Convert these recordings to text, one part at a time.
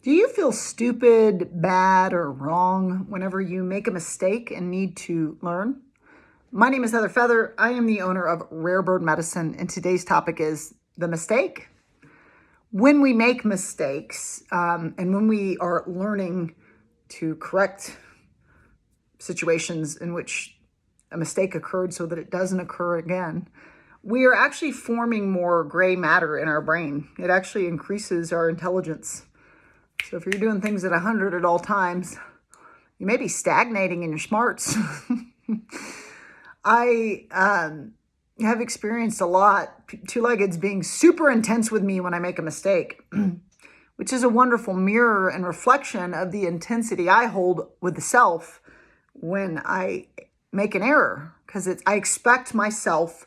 Do you feel stupid, bad, or wrong whenever you make a mistake and need to learn? My name is Heather Feather. I am the owner of Rare Bird Medicine, and today's topic is the mistake. When we make mistakes and when we are learning to correct situations in which a mistake occurred so that it doesn't occur again, we are actually forming more gray matter in our brain. It actually increases our intelligence. So if you're doing things at 100 at all times, you may be stagnating in your smarts. I have experienced a lot, two-leggeds being super intense with me when I make a mistake, which is a wonderful mirror and reflection of the intensity I hold with the self when I make an error, because I expect myself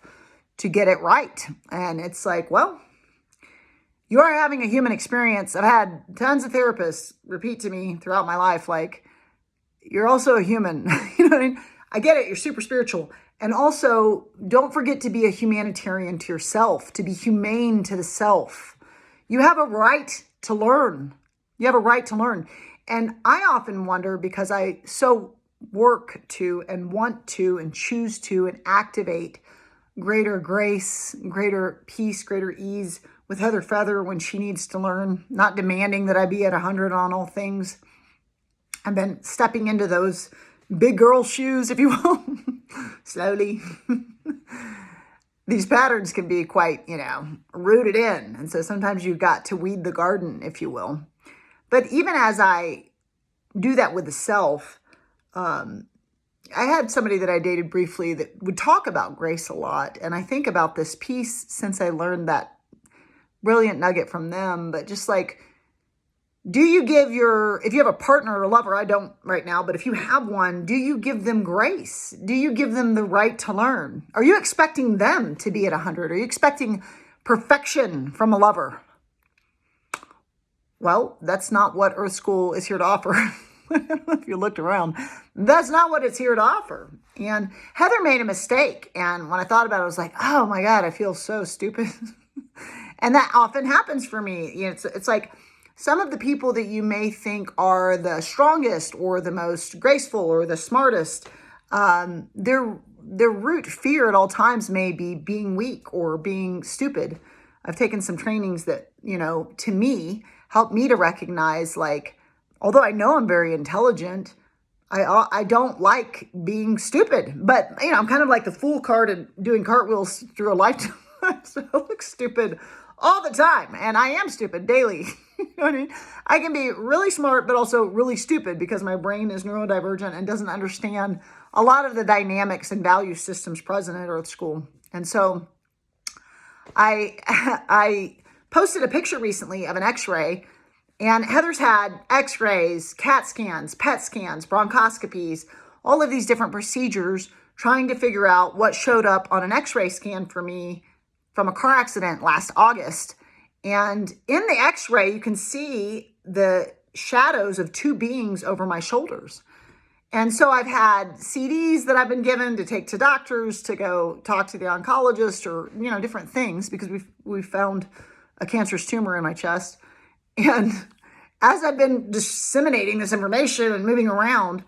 to get it right. And it's like, well, you are having a human experience. I've had tons of therapists repeat to me throughout my life, like, you're also a human. You know what I mean? I get it. You're super spiritual. And also, don't forget to be a humanitarian to yourself, to be humane to the self. You have a right to learn. You have a right to learn. And I often wonder, because I so work to and want to and choose to and activate greater grace, greater peace, greater ease with Heather Feather when she needs to learn, not demanding that I be at 100 on all things. I've been stepping into those big girl shoes, if you will, slowly. These patterns can be quite, rooted in. And so sometimes you've got to weed the garden, if you will. But even as I do that with the self, I had somebody that I dated briefly that would talk about grace a lot. And I think about this piece since I learned that brilliant nugget from them. But just like, if you have a partner or a lover, I don't right now, but if you have one, do you give them grace? Do you give them the right to learn? Are you expecting them to be at 100? Are you expecting perfection from a lover? Well, that's not what Earth School is here to offer. If you looked around, that's not what it's here to offer. And Heather made a mistake. And when I thought about it, I was like, oh my God, I feel so stupid. And that often happens for me. It's like some of the people that you may think are the strongest or the most graceful or the smartest, their root fear at all times may be being weak or being stupid. I've taken some trainings that, to me, help me to recognize, like, although I know I'm very intelligent, I don't like being stupid. But, I'm kind of like the fool card and doing cartwheels through a lifetime. So I look stupid all the time. And I am stupid daily. You know what I mean? I can be really smart, but also really stupid because my brain is neurodivergent and doesn't understand a lot of the dynamics and value systems present at Earth School. And so I posted a picture recently of an x-ray, and Heather's had x-rays, CAT scans, PET scans, bronchoscopies, all of these different procedures trying to figure out what showed up on an x-ray scan for me from a car accident last August. And in the x-ray, you can see the shadows of two beings over my shoulders. And so I've had CDs that I've been given to take to doctors, to go talk to the oncologist, or, different things, because we've found a cancerous tumor in my chest. And as I've been disseminating this information and moving around,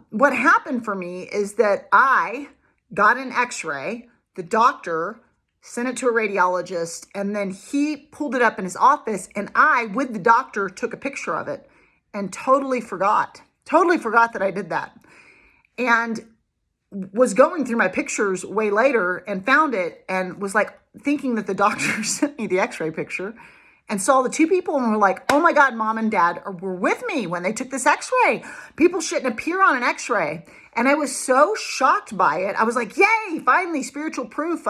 what happened for me is that I got an x-ray, the doctor sent it to a radiologist, and then he pulled it up in his office, and I, with the doctor, took a picture of it and totally forgot that I did that. And was going through my pictures way later and found it and was like thinking that the doctor sent me the x-ray picture, and saw the two people and were like, oh my God, Mom and Dad were with me when they took this x-ray. People shouldn't appear on an x-ray. And I was so shocked by it. I was like, yay, finally, spiritual proof.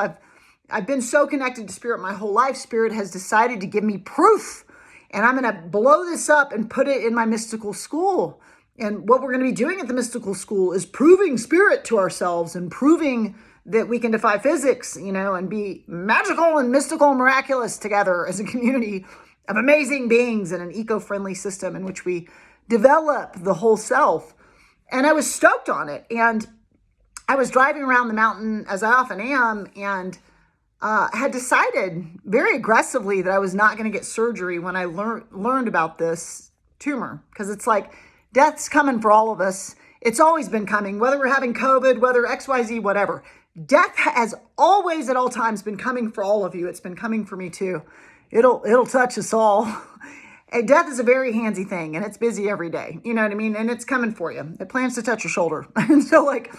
I've been so connected to Spirit my whole life. Spirit has decided to give me proof. And I'm going to blow this up and put it in my mystical school. And what we're going to be doing at the mystical school is proving Spirit to ourselves and proving that we can defy physics, and be magical and mystical and miraculous together as a community of amazing beings in an eco-friendly system in which we develop the whole self. And I was stoked on it. And I was driving around the mountain, as I often am, and had decided very aggressively that I was not going to get surgery when I learned about this tumor, because it's like death's coming for all of us. It's always been coming, whether we're having COVID, whether XYZ, whatever. Death has always at all times been coming for all of you. It's been coming for me too. It'll touch us all. And death is a very handsy thing, and it's busy every day. You know what I mean? And it's coming for you. It plans to touch your shoulder. And so like,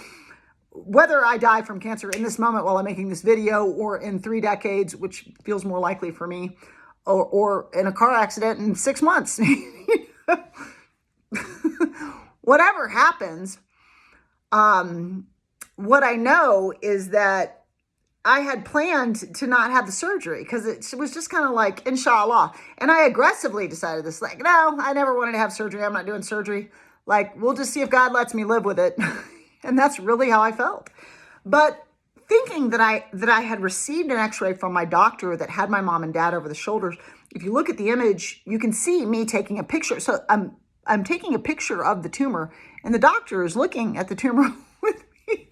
whether I die from cancer in this moment while I'm making this video, or in 3 decades, which feels more likely for me, or in a car accident in 6 months, whatever happens, what I know is that I had planned to not have the surgery, because it was just kind of like, inshallah. And I aggressively decided this, like, no, I never wanted to have surgery. I'm not doing surgery. Like, we'll just see if God lets me live with it. And that's really how I felt. But thinking that I had received an x-ray from my doctor that had my mom and dad over the shoulders, if you look at the image, you can see me taking a picture. So I'm taking a picture of the tumor, and the doctor is looking at the tumor with me.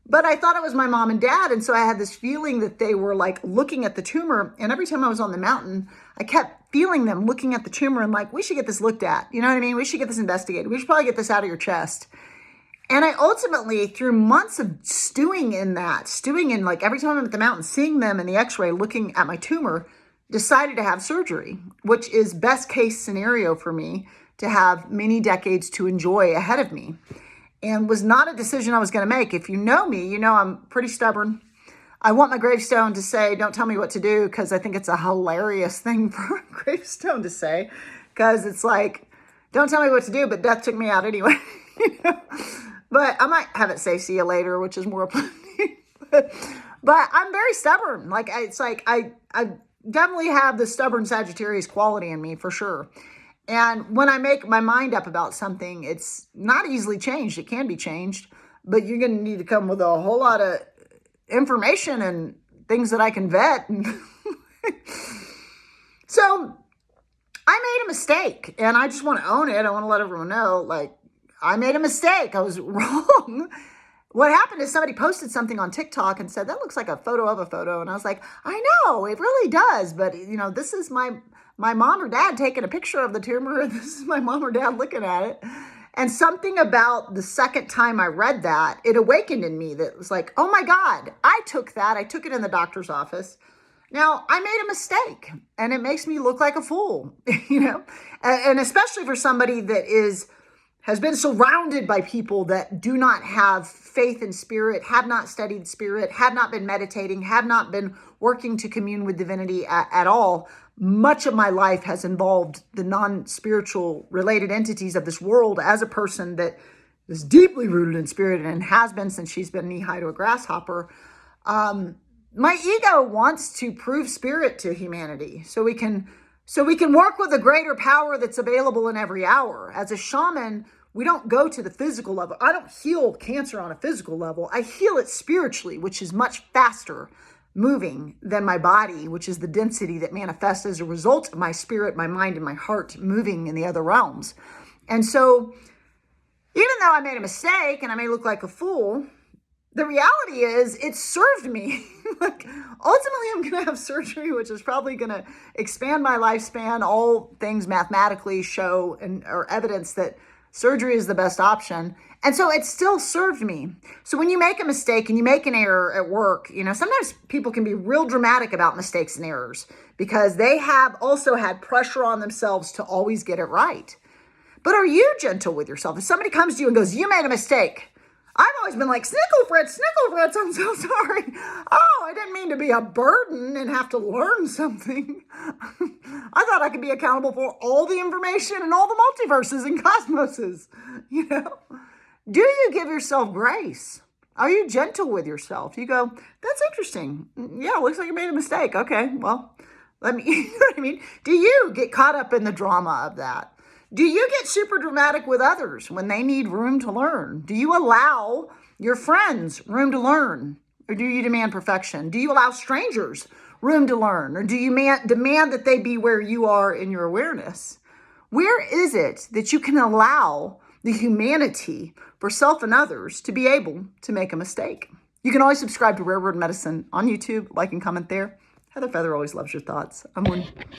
But I thought it was my mom and dad, and so I had this feeling that they were like looking at the tumor. And every time I was on the mountain, I kept feeling them looking at the tumor and like, we should get this looked at. You know what I mean? We should get this investigated. We should probably get this out of your chest. And I ultimately, through months of stewing in like every time I'm at the mountain, seeing them in the x-ray, looking at my tumor, decided to have surgery, which is best case scenario for me to have many decades to enjoy ahead of me. And was not a decision I was going to make. If you know me, you know I'm pretty stubborn. I want my gravestone to say, don't tell me what to do, because I think it's a hilarious thing for a gravestone to say, because it's like, don't tell me what to do, but death took me out anyway. You know? But I might have it say, see you later, which is more plenty. But I'm very stubborn. Like, it's like, I definitely have the stubborn Sagittarius quality in me, for sure. And when I make my mind up about something, it's not easily changed. It can be changed, but you're going to need to come with a whole lot of information and things that I can vet. So I made a mistake, and I just want to own it. I want to let everyone know, like, I made a mistake. I was wrong. What happened is somebody posted something on TikTok and said, that looks like a photo of a photo. And I was like, I know, it really does. But, you know, this is my mom or dad taking a picture of the tumor. This is my mom or dad looking at it. And something about the second time I read that, it awakened in me that was like, oh my God, I took it in the doctor's office. Now, I made a mistake, and it makes me look like a fool, you know, and especially for somebody that has been surrounded by people that do not have faith in spirit, have not studied spirit, have not been meditating, have not been working to commune with divinity at all. Much of my life has involved the non-spiritual related entities of this world as a person that is deeply rooted in spirit and has been since she's been knee-high to a grasshopper. My ego wants to prove spirit to humanity so we can work with a greater power that's available in every hour. As a shaman, we don't go to the physical level. I don't heal cancer on a physical level. I heal it spiritually, which is much faster moving than my body, which is the density that manifests as a result of my spirit, my mind, and my heart moving in the other realms. And so even though I made a mistake and I may look like a fool, the reality is it served me. Like, ultimately, I'm going to have surgery, which is probably going to expand my lifespan. All things mathematically show or evidence that surgery is the best option. And so it still served me. So when you make a mistake and you make an error at work, you know, sometimes people can be real dramatic about mistakes and errors because they have also had pressure on themselves to always get it right. But are you gentle with yourself? If somebody comes to you and goes, you made a mistake, I've always been like, Snickle Fritz, I'm so sorry. Oh, I didn't mean to be a burden and have to learn something. I thought I could be accountable for all the information and all the multiverses and cosmoses, you know? Do you give yourself grace? Are you gentle with yourself? You go, that's interesting. Yeah, looks like you made a mistake. Okay, well, let me, you know what I mean? Do you get caught up in the drama of that? Do you get super dramatic with others when they need room to learn? Do you allow your friends room to learn? Or do you demand perfection? Do you allow strangers room to learn? Or do you demand that they be where you are in your awareness? Where is it that you can allow the humanity for self and others to be able to make a mistake? You can always subscribe to Rare Word Medicine on YouTube, like and comment there. Heather Feather always loves your thoughts. I'm Moon.